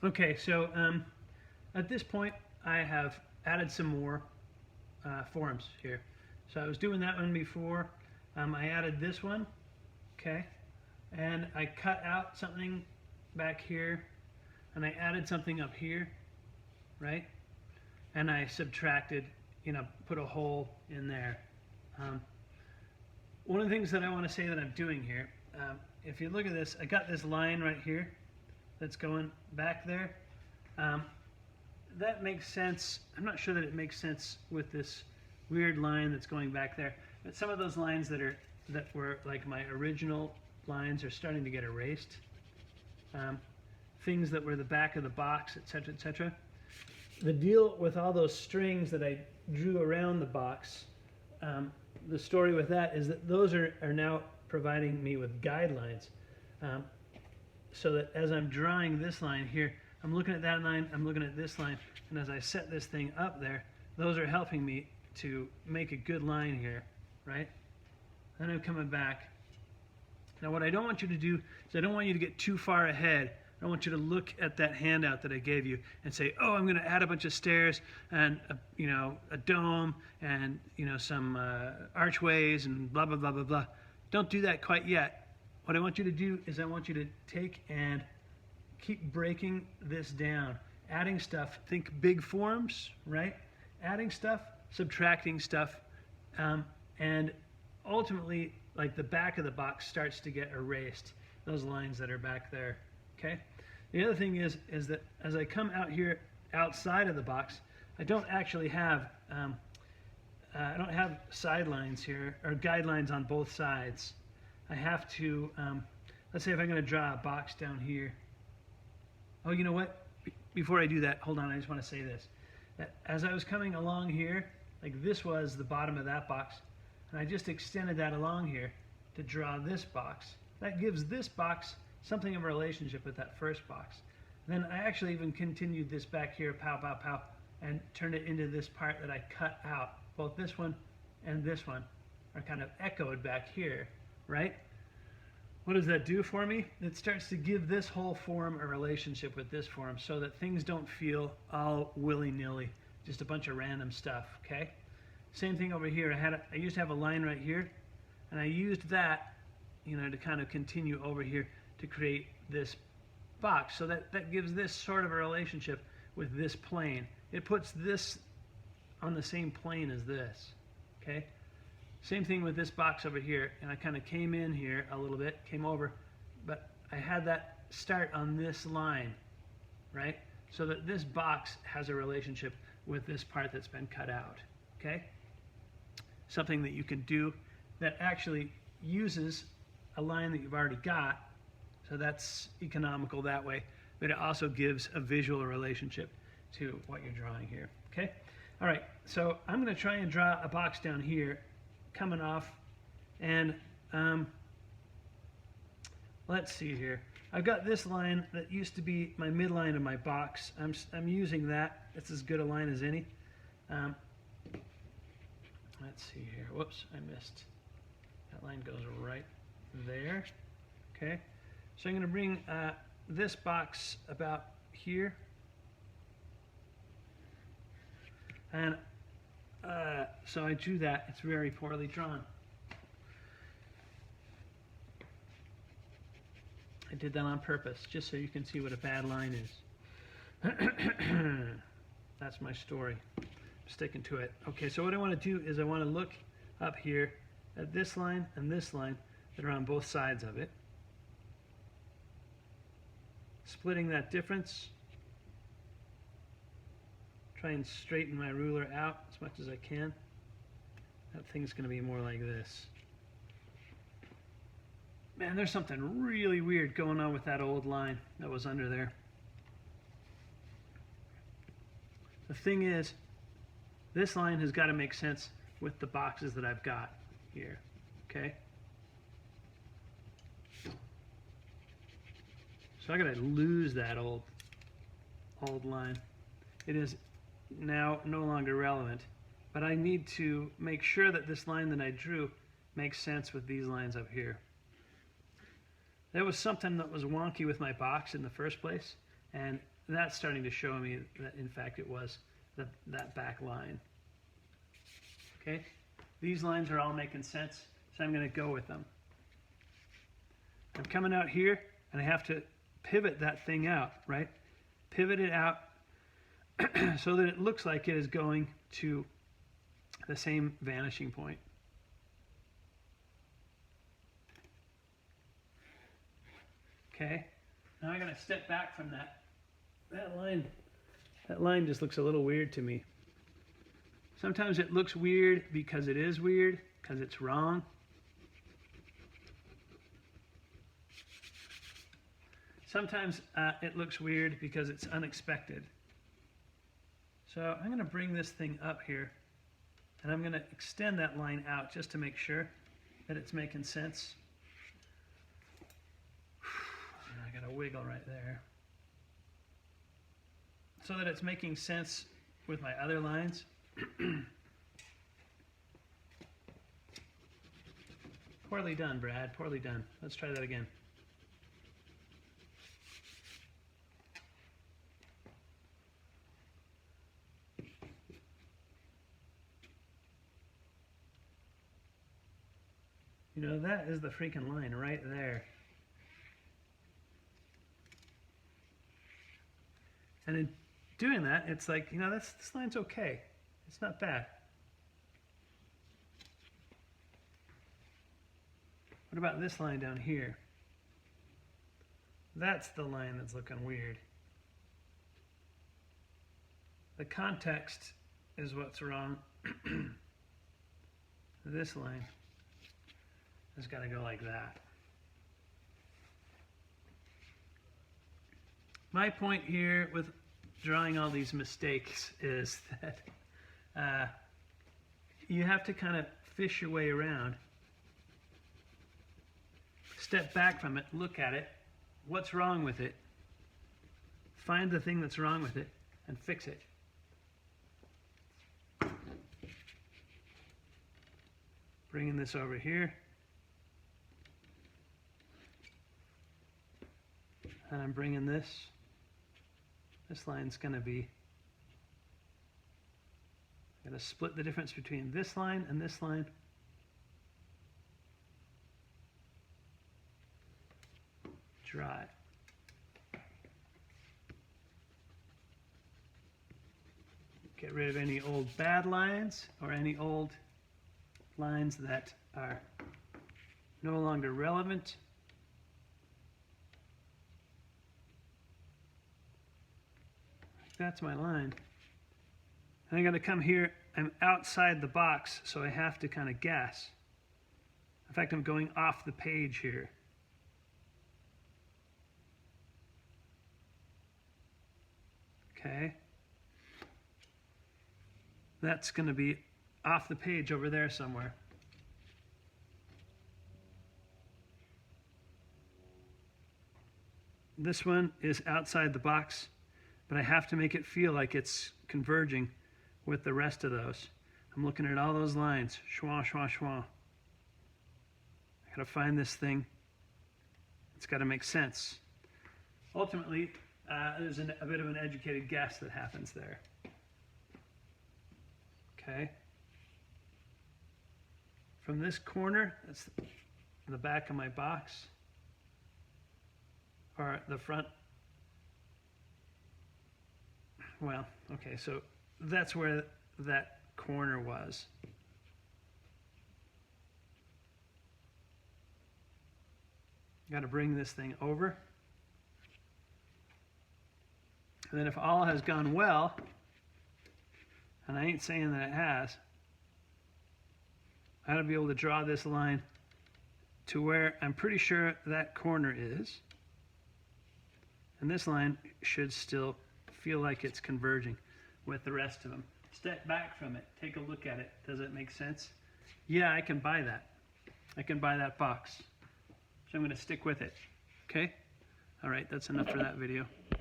Okay, so at this point, I have added some more forms here. So I was doing that one before. I added this one, okay, and I cut out something back here, and I added something up here, right? And I subtracted, put a hole in there. Um, One of the things that I want to say that I'm doing here, if you look at this, I got this line right here that's going back there. Um, that makes sense. I'm not sure that it makes sense with this weird line that's going back there. But some of those lines that were like my original lines are starting to get erased. Things that were the back of the box, etc., etc. The deal with all those strings that I drew around the box, the story with that is that those are now providing me with guidelines. So that as I'm drawing this line here, I'm looking at that line, I'm looking at this line, and as I set this thing up there, those are helping me to make a good line here, right? Then I'm coming back. Now what I don't want you to do is I don't want you to get too far ahead. I don't want you to look at that handout that I gave you and say, oh, I'm going to add a bunch of stairs and a dome and some archways and blah, blah, blah, blah, blah. Don't do that quite yet. What I want you to do is I want you to take and keep breaking this down. Adding stuff, think big forms, right? Adding stuff, subtracting stuff, and ultimately, like the back of the box starts to get erased, those lines that are back there, okay? The other thing is that as I come out here outside of the box, I don't actually have, I don't have sidelines here, or guidelines on both sides. I have to, let's say if I'm going to draw a box down here. Oh, you know what? Before I do that, hold on, I just want to say this. That as I was coming along here, like this was the bottom of that box, and I just extended that along here to draw this box. That gives this box something of a relationship with that first box. And then I actually even continued this back here, pow, pow, pow, and turned it into this part that I cut out. Both this one and this one are kind of echoed back here, right? What does that do for me? It starts to give this whole form a relationship with this form so that things don't feel all willy-nilly, just a bunch of random stuff, okay? Same thing over here. I used to have a line right here, and I used that, to kind of continue over here to create this box. So that gives this sort of a relationship with this plane. It puts this on the same plane as this, okay? Same thing with this box over here, and I kind of came in here a little bit, came over, but I had that start on this line, right? So that this box has a relationship with this part that's been cut out, okay? Something that you can do that actually uses a line that you've already got, so that's economical that way, but it also gives a visual relationship to what you're drawing here, okay? All right, so I'm going to try and draw a box down here coming off, and let's see here. I've got this line that used to be my midline of my box. I'm using that. It's as good a line as any. Let's see here. Whoops, I missed. That line goes right there. Okay, so I'm going to bring this box about here, and so I drew that. It's very poorly drawn. I did that on purpose, just so you can see what a bad line is. That's my story. I'm sticking to it. Okay, so what I want to do is I want to look up here at this line and this line that are on both sides of it. Splitting that difference. Try and straighten my ruler out as much as I can. That thing's going to be more like this. Man, there's something really weird going on with that old line that was under there. The thing is, this line has got to make sense with the boxes that I've got here, okay? So I got to lose that old line. It is now no longer relevant, but I need to make sure that this line that I drew makes sense with these lines up here. There was something that was wonky with my box in the first place, And that's starting to show me that in fact it was that back line. Okay, these lines are all making sense, so I'm going to go with them. I'm coming out here and I have to pivot that thing out, right? Pivot it out so that it looks like it is going to the same vanishing point. Okay, now I'm going to step back from that. That line just looks a little weird to me. Sometimes it looks weird because it is weird, because it's wrong. Sometimes it looks weird because it's unexpected. So I'm going to bring this thing up here, and I'm going to extend that line out just to make sure that it's making sense. I got a wiggle right there. So that it's making sense with my other lines. Poorly done, Brad. Poorly done. Let's try that again. You know, that is the freaking line right there. And in doing that, it's like, you know, this line's okay. It's not bad. What about this line down here? That's the line that's looking weird. The context is what's wrong. This line has got to go like that. My point here with drawing all these mistakes is that you have to kind of fish your way around. Step back from it, look at it, what's wrong with it, find the thing that's wrong with it, and fix it. Bringing this over here. And I'm bringing this line's going to be, I'm going to split the difference between this line and this line. Draw it. Get rid of any old bad lines or any old lines that are no longer relevant. That's my line. And I'm going to come here. I'm outside the box, so I have to kind of guess. In fact, I'm going off the page here. Okay. That's going to be off the page over there somewhere. This one is outside the box, but I have to make it feel like it's converging with the rest of those. I'm looking at all those lines. Schwa, schwa, schwa. I gotta find this thing. It's gotta make sense. Ultimately, there's a bit of an educated guess that happens there. Okay. From this corner, that's the back of my box, or the front. Well, okay, so that's where that corner was. Got to bring this thing over. And then if all has gone well, and I ain't saying that it has, I ought to be able to draw this line to where I'm pretty sure that corner is. And this line should still feel like it's converging with the rest of them. Step back from it. Take a look at it. Does it make sense? Yeah, I can buy that. I can buy that box. So I'm going to stick with it. Okay? All right, that's enough for that video.